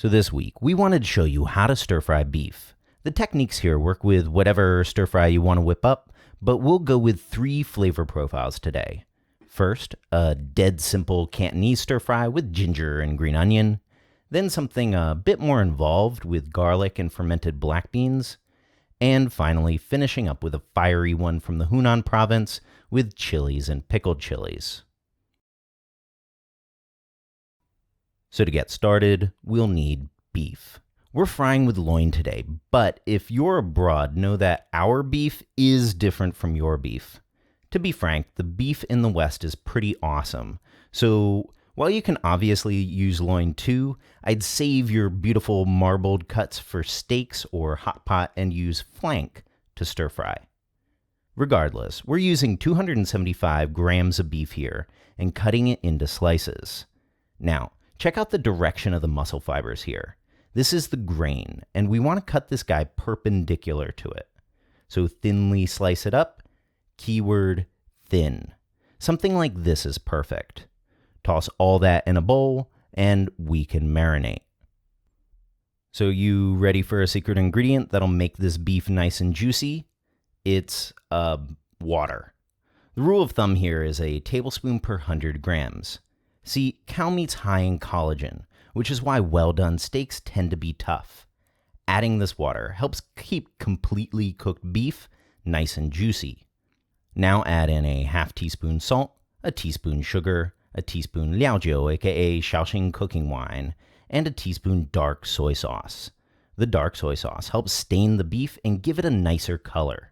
So this week, we wanted to show you how to stir-fry beef. The techniques here work with whatever stir-fry you want to whip up, but we'll go with 3 flavor profiles today. First, a dead simple Cantonese stir-fry with ginger and green onion. Then something a bit more involved with garlic and fermented black beans. And finally, finishing up with a fiery one from the Hunan province with chilies and pickled chilies. So to get started, we'll need beef. We're frying with loin today, but if you're abroad, know that our beef is different from your beef. To be frank, the beef in the West is pretty awesome. So while you can obviously use loin too, I'd save your beautiful marbled cuts for steaks or hot pot and use flank to stir fry. Regardless, we're using 275 grams of beef here and cutting it into slices. Now, check out the direction of the muscle fibers here. This is the grain, and we want to cut this guy perpendicular to it. So thinly slice it up, keyword thin. Something like this is perfect. Toss all that in a bowl, and we can marinate. So you ready for a secret ingredient that'll make this beef nice and juicy? It's water. The rule of thumb here is a tablespoon per 100 grams. See, cow meat's high in collagen, which is why well-done steaks tend to be tough. Adding this water helps keep completely cooked beef nice and juicy. Now add in a half teaspoon salt, a teaspoon sugar, a teaspoon liaojiu, aka Shaoxing cooking wine, and a teaspoon dark soy sauce. The dark soy sauce helps stain the beef and give it a nicer color.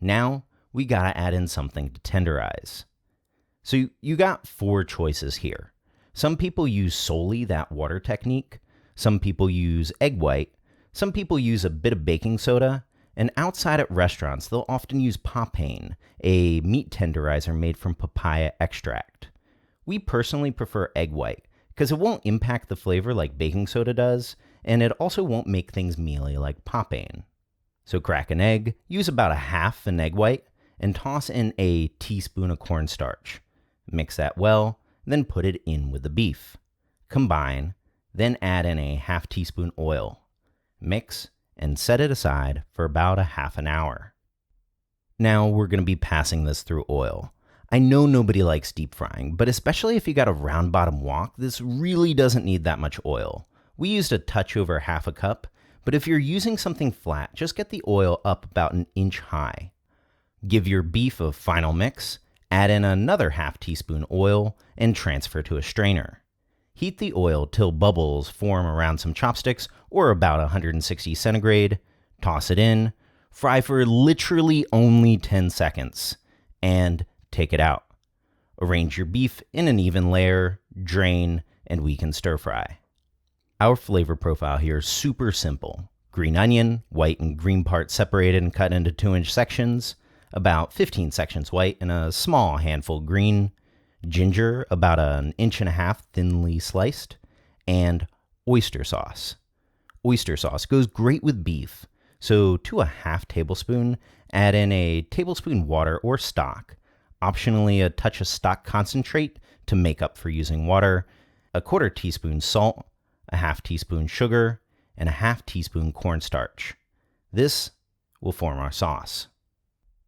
Now, we gotta add in something to tenderize. So you got 4 choices here. Some people use solely that water technique, some people use egg white, some people use a bit of baking soda, and outside at restaurants they'll often use papain, a meat tenderizer made from papaya extract. We personally prefer egg white because it won't impact the flavor like baking soda does, and it also won't make things mealy like papain. So crack an egg, use about a half an egg white, and toss in a teaspoon of cornstarch. Mix that well, then put it in with the beef. Combine, then add in a half teaspoon oil. Mix, and set it aside for about a half an hour. Now we're going to be passing this through oil. I know nobody likes deep frying, but especially if you got a round bottom wok, this really doesn't need that much oil. We used a touch over half a cup, but if you're using something flat, just get the oil up about an inch high. Give your beef a final mix, add in another half teaspoon oil, and transfer to a strainer. Heat the oil till bubbles form around some chopsticks or about 160 centigrade. Toss it in, fry for literally only 10 seconds, and take it out. Arrange your beef in an even layer, drain, and we can stir fry. Our flavor profile here is super simple. Green onion, white and green parts separated and cut into 2-inch sections. About 15 sections white and a small handful green. Ginger, about 1.5 inches thinly sliced. And oyster sauce. Oyster sauce goes great with beef, so to a half tablespoon, add in a tablespoon water or stock. Optionally, a touch of stock concentrate to make up for using water, a 1/4 teaspoon salt, a half teaspoon sugar, and a half teaspoon cornstarch. This will form our sauce.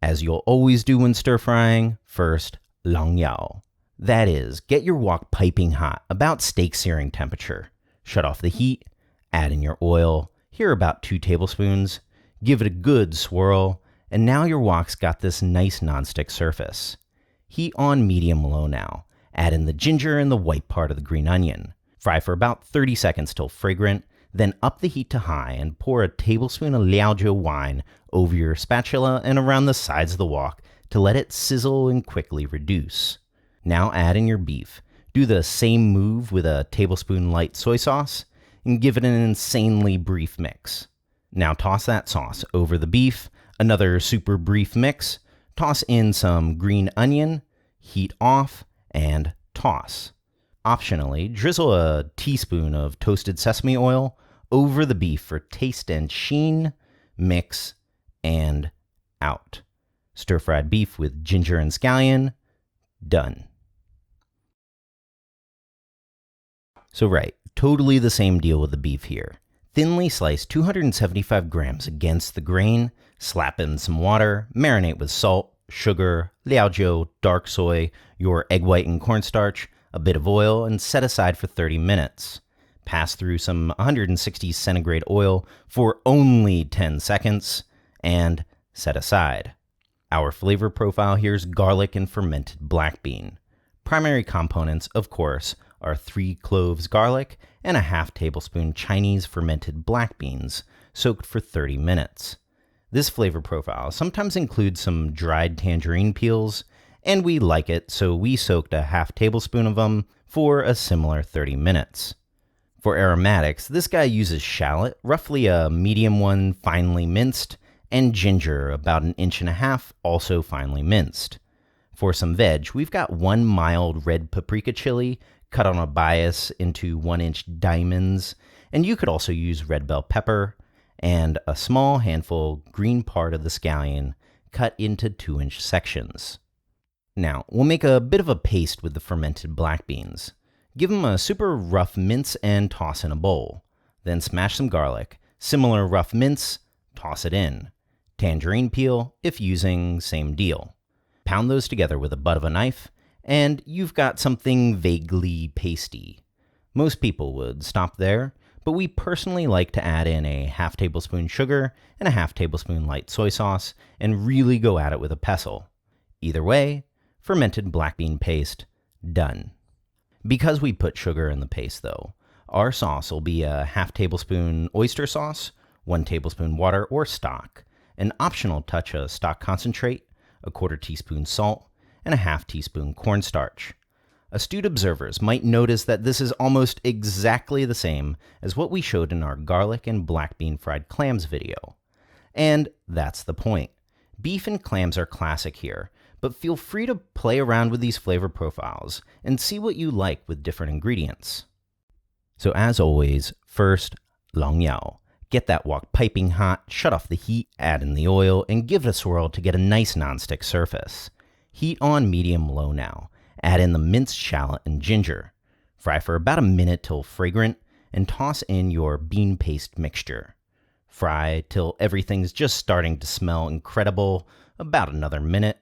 As you'll always do when stir frying, first, lang yao. That is, get your wok piping hot, about steak searing temperature. Shut off the heat, add in your oil, here about 2 tablespoons, give it a good swirl, and now your wok's got this nice nonstick surface. Heat on medium-low now. Add in the ginger and the white part of the green onion. Fry for about 30 seconds till fragrant, then up the heat to high and pour a tablespoon of liaojiu wine over your spatula and around the sides of the wok to let it sizzle and quickly reduce. Now add in your beef. Do the same move with a tablespoon light soy sauce and give it an insanely brief mix. Now toss that sauce over the beef, another super brief mix, toss in some green onion, heat off, and toss. Optionally, drizzle a teaspoon of toasted sesame oil over the beef for taste and sheen, mix, and out. Stir-fried beef with ginger and scallion, done. So right, Totally the same deal with the beef here. Thinly slice 275 grams against the grain, slap in some water, marinate with salt, sugar, liaojiu, dark soy, your egg white and cornstarch, a bit of oil, and set aside for 30 minutes. Pass through some 160 centigrade oil for only 10 seconds, and set aside. Our flavor profile here is garlic and fermented black bean. Primary components, of course, are 3 cloves garlic and a half tablespoon Chinese fermented black beans soaked for 30 minutes. This flavor profile sometimes includes some dried tangerine peels, and we like it, so we soaked a half tablespoon of them for a similar 30 minutes. For aromatics, this guy uses shallot, roughly a medium one finely minced, and ginger, about 1.5 inches, also finely minced. For some veg, we've got 1 mild red paprika chili cut on a bias into 1-inch diamonds, and you could also use red bell pepper, and a small handful green part of the scallion cut into 2-inch sections. Now, we'll make a bit of a paste with the fermented black beans. Give them a super rough mince and toss in a bowl. Then smash some garlic. Similar rough mince, toss it in. Tangerine peel, if using, same deal. Pound those together with the butt of a knife, and you've got something vaguely pasty. Most people would stop there, but we personally like to add in a half tablespoon sugar and a half tablespoon light soy sauce and really go at it with a pestle. Either way, fermented black bean paste, done. Because we put sugar in the paste though, our sauce will be a half tablespoon oyster sauce, 1 tablespoon water or stock, an optional touch of stock concentrate, a 1/4 teaspoon salt, and a half teaspoon cornstarch. Astute observers might notice that this is almost exactly the same as what we showed in our garlic and black bean fried clams video. And that's the point. Beef and clams are classic here, but feel free to play around with these flavor profiles and see what you like with different ingredients. So as always, first, 狼药. Get that wok piping hot, shut off the heat, add in the oil, and give it a swirl to get a nice nonstick surface. Heat on medium-low now. Add in the minced shallot and ginger. Fry for about a minute till fragrant, and toss in your bean paste mixture. Fry till everything's just starting to smell incredible, about another minute.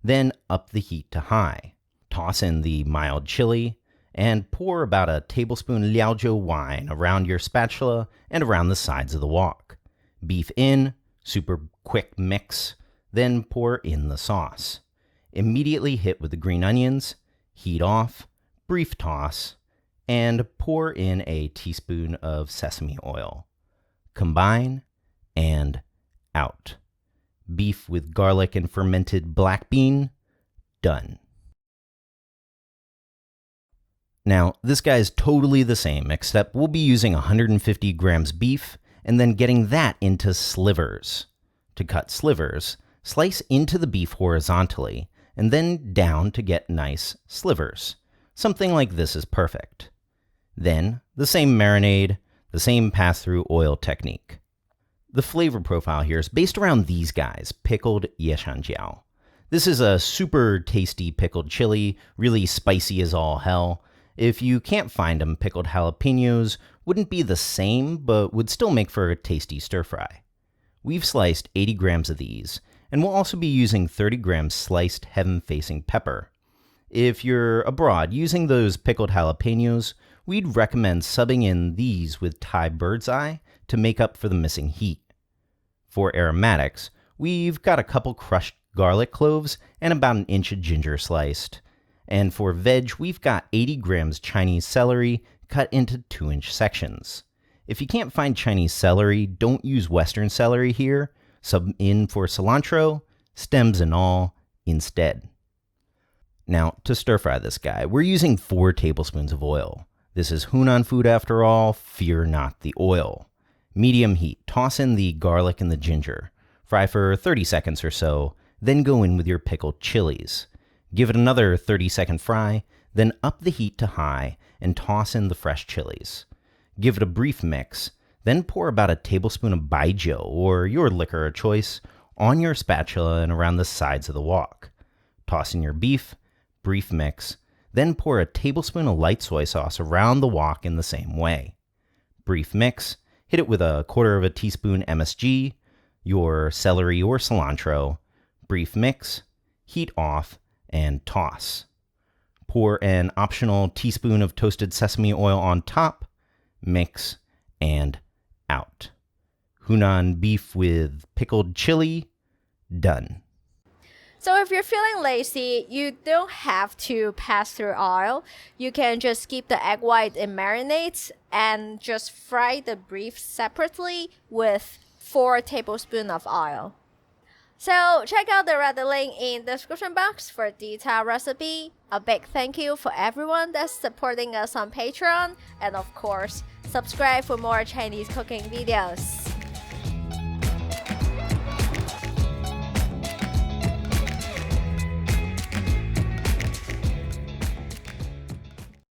Then up the heat to high. Toss in the mild chili, and pour about a tablespoon liaojiu wine around your spatula and around the sides of the wok. Beef in, super quick mix, then pour in the sauce. Immediately hit with the green onions, heat off, brief toss, and pour in a teaspoon of sesame oil. Combine, and out. Beef with garlic and fermented black bean, done. Now, this guy's totally the same, except we'll be using 150 grams beef and then getting that into slivers. To cut slivers, slice into the beef horizontally and then down to get nice slivers. Something like this is perfect. Then, the same marinade, the same pass-through oil technique. The flavor profile here is based around these guys, pickled野山椒. This is a super tasty pickled chili, really spicy as all hell. If you can't find them, pickled jalapenos wouldn't be the same, but would still make for a tasty stir-fry. We've sliced 80 grams of these, and we'll also be using 30 grams sliced heaven-facing pepper. If you're abroad using those pickled jalapenos, we'd recommend subbing in these with Thai bird's eye to make up for the missing heat. For aromatics, we've got a couple crushed garlic cloves and about 1 inch of ginger sliced. And for veg, we've got 80 grams Chinese celery cut into 2-inch sections. If you can't find Chinese celery, don't use Western celery here. Sub in for cilantro, stems and all, instead. Now, to stir fry this guy, we're using 4 tablespoons of oil. This is Hunan food after all, fear not the oil. Medium heat, toss in the garlic and the ginger. Fry for 30 seconds or so, then go in with your pickled chilies. Give it another 30-second fry, then up the heat to high and toss in the fresh chilies. Give it a brief mix, then pour about a tablespoon of baijiu, or your liquor of choice, on your spatula and around the sides of the wok. Toss in your beef, brief mix, Then pour a tablespoon of light soy sauce around the wok in the same way. Brief mix, hit it with a quarter of a teaspoon MSG, your celery or cilantro, brief mix, heat off, and toss. Pour an optional teaspoon of toasted sesame oil on top, mix, and out. Hunan beef with pickled chili, done. So if you're feeling lazy, you don't have to pass through oil. You can just keep the egg white in marinades and just fry the beef separately with 4 tablespoons of oil. So check out the red link in the description box for a detailed recipe. A big thank you for everyone that's supporting us on Patreon. And of course, subscribe for more Chinese cooking videos.